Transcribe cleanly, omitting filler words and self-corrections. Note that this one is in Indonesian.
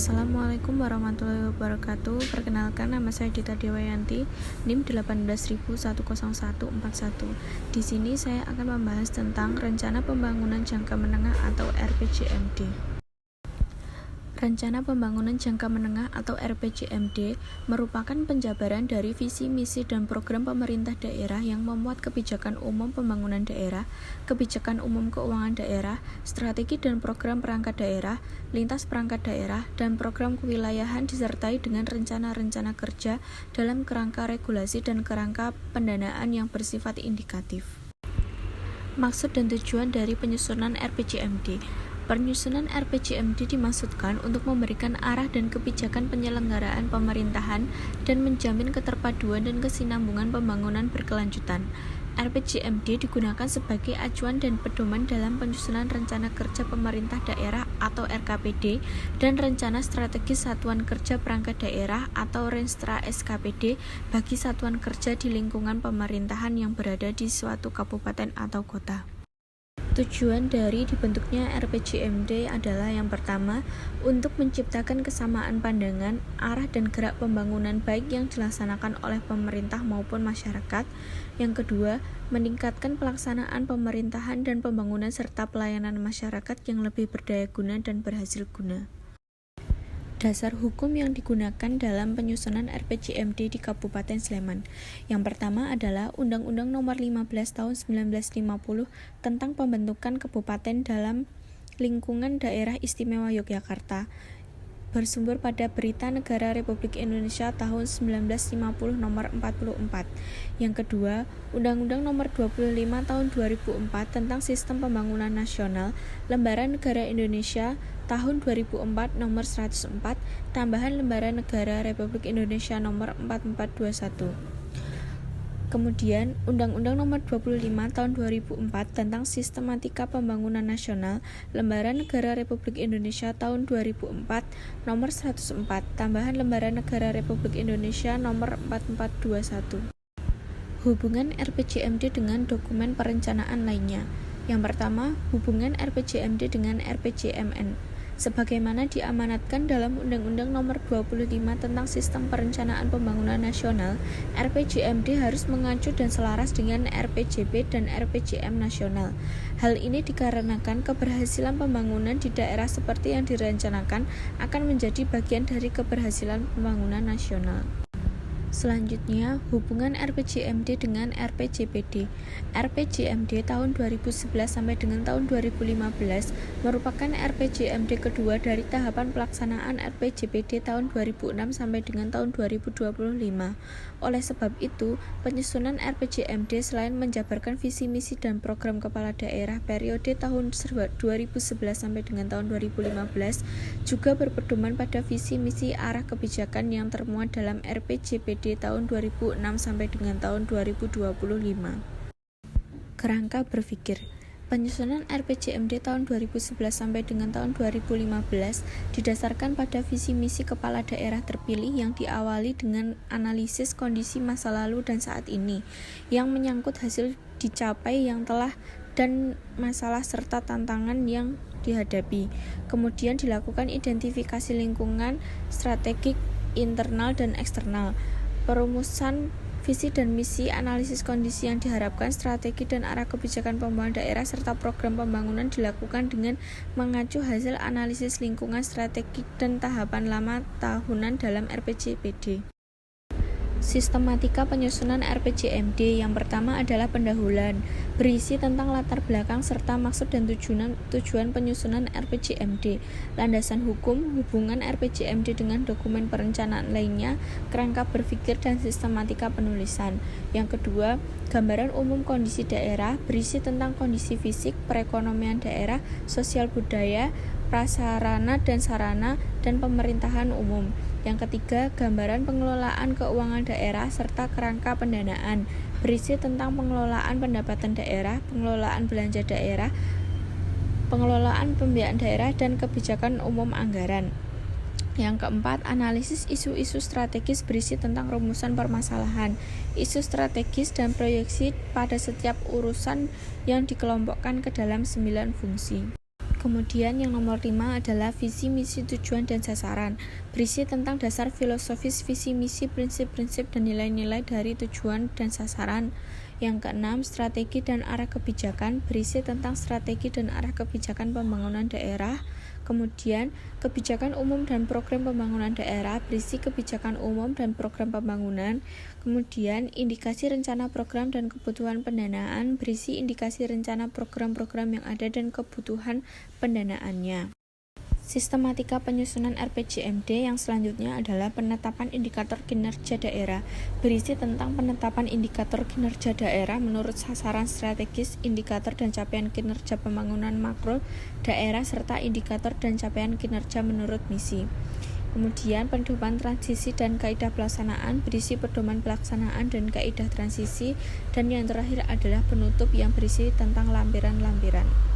Assalamualaikum warahmatullahi wabarakatuh. Perkenalkan, nama saya Dita Dewayanti, NIM 1810141. Di sini saya akan membahas tentang Rencana Pembangunan Jangka Menengah atau RPJMD. Rencana Pembangunan Jangka Menengah atau RPJMD merupakan penjabaran dari visi, misi, dan program pemerintah daerah yang memuat kebijakan umum pembangunan daerah, kebijakan umum keuangan daerah, strategi dan program perangkat daerah, lintas perangkat daerah, dan program kewilayahan disertai dengan rencana-rencana kerja dalam kerangka regulasi dan kerangka pendanaan yang bersifat indikatif. Maksud dan tujuan dari penyusunan RPJMD. Penyusunan RPJMD dimaksudkan untuk memberikan arah dan kebijakan penyelenggaraan pemerintahan dan menjamin keterpaduan dan kesinambungan pembangunan berkelanjutan. RPJMD digunakan sebagai acuan dan pedoman dalam penyusunan rencana kerja pemerintah daerah atau RKPD dan rencana strategis satuan kerja perangkat daerah atau Renstra SKPD bagi satuan kerja di lingkungan pemerintahan yang berada di suatu kabupaten atau kota. Tujuan dari dibentuknya RPJMD adalah yang pertama, untuk menciptakan kesamaan pandangan, arah dan gerak pembangunan baik yang dilaksanakan oleh pemerintah maupun masyarakat. Yang kedua, meningkatkan pelaksanaan pemerintahan dan pembangunan serta pelayanan masyarakat yang lebih berdaya guna dan berhasil guna. Dasar hukum yang digunakan dalam penyusunan RPJMD di Kabupaten Sleman. Yang pertama adalah Undang-Undang Nomor 15 Tahun 1950 tentang pembentukan kabupaten dalam lingkungan Daerah Istimewa Yogyakarta, bersumber pada Berita Negara Republik Indonesia tahun 1950 nomor 44. Yang kedua, Undang-Undang Nomor 25 tahun 2004 tentang Sistem Pembangunan Nasional, Lembaran Negara Indonesia tahun 2004 nomor 104, tambahan Lembaran Negara Republik Indonesia nomor 4421. Kemudian, Undang-Undang Nomor 25 Tahun 2004 tentang Sistematika Pembangunan Nasional, Lembaran Negara Republik Indonesia tahun 2004 nomor 104, tambahan Lembaran Negara Republik Indonesia nomor 4421. Hubungan RPJMD dengan dokumen perencanaan lainnya. Yang pertama, hubungan RPJMD dengan RPJMN. Sebagaimana diamanatkan dalam Undang-Undang Nomor 25 tentang Sistem Perencanaan Pembangunan Nasional, RPJMD harus mengacu dan selaras dengan RPJP dan RPJM nasional. Hal ini dikarenakan keberhasilan pembangunan di daerah seperti yang direncanakan akan menjadi bagian dari keberhasilan pembangunan nasional. Selanjutnya, hubungan RPJMD dengan RPJPD. RPJMD tahun 2011 sampai dengan tahun 2015 merupakan RPJMD kedua dari tahapan pelaksanaan RPJPD tahun 2006 sampai dengan tahun 2025. Oleh sebab itu, penyusunan RPJMD selain menjabarkan visi misi dan program kepala daerah periode tahun 2011 sampai dengan tahun 2015 juga berpedoman pada visi misi arah kebijakan yang termuat dalam RPJPD tahun 2006 sampai dengan tahun 2025. Kerangka berpikir. Penyusunan RPJMD tahun 2011 sampai dengan tahun 2015 didasarkan pada visi misi kepala daerah terpilih yang diawali dengan analisis kondisi masa lalu dan saat ini yang menyangkut hasil dicapai yang telah dan masalah serta tantangan yang dihadapi. Kemudian dilakukan identifikasi lingkungan strategik internal dan eksternal, perumusan visi dan misi, analisis kondisi yang diharapkan, strategi dan arah kebijakan pembangunan daerah, serta program pembangunan dilakukan dengan mengacu hasil analisis lingkungan strategik dan tahapan lama tahunan dalam RPJPD. Sistematika penyusunan RPJMD. Yang pertama adalah pendahuluan, berisi tentang latar belakang serta maksud dan tujuan penyusunan RPJMD, landasan hukum, hubungan RPJMD dengan dokumen perencanaan lainnya, kerangka berpikir dan sistematika penulisan. Yang kedua, gambaran umum kondisi daerah, berisi tentang kondisi fisik, perekonomian daerah, sosial budaya, prasarana dan sarana, dan pemerintahan umum. Yang ketiga, gambaran pengelolaan keuangan daerah serta kerangka pendanaan, berisi tentang pengelolaan pendapatan daerah, pengelolaan belanja daerah, pengelolaan pembiayaan daerah, dan kebijakan umum anggaran. Yang keempat, analisis isu-isu strategis berisi tentang rumusan permasalahan, isu strategis dan proyeksi pada setiap urusan yang dikelompokkan ke dalam 9 fungsi. Kemudian yang nomor 5 adalah visi, misi, tujuan, dan sasaran. Berisi tentang dasar filosofis, visi, misi, prinsip-prinsip, dan nilai-nilai dari tujuan dan sasaran. Yang keenam, strategi dan arah kebijakan. Berisi tentang strategi dan arah kebijakan pembangunan daerah. Kemudian, kebijakan umum dan program pembangunan daerah, berisi kebijakan umum dan program pembangunan. Kemudian, indikasi rencana program dan kebutuhan pendanaan, berisi indikasi rencana program-program yang ada dan kebutuhan pendanaannya. Sistematika penyusunan RPJMD yang selanjutnya adalah penetapan indikator kinerja daerah, berisi tentang penetapan indikator kinerja daerah menurut sasaran strategis, indikator dan capaian kinerja pembangunan makro daerah, serta indikator dan capaian kinerja menurut misi. Kemudian pedoman transisi dan kaidah pelaksanaan, berisi pedoman pelaksanaan dan kaidah transisi, dan yang terakhir adalah penutup yang berisi tentang lampiran-lampiran.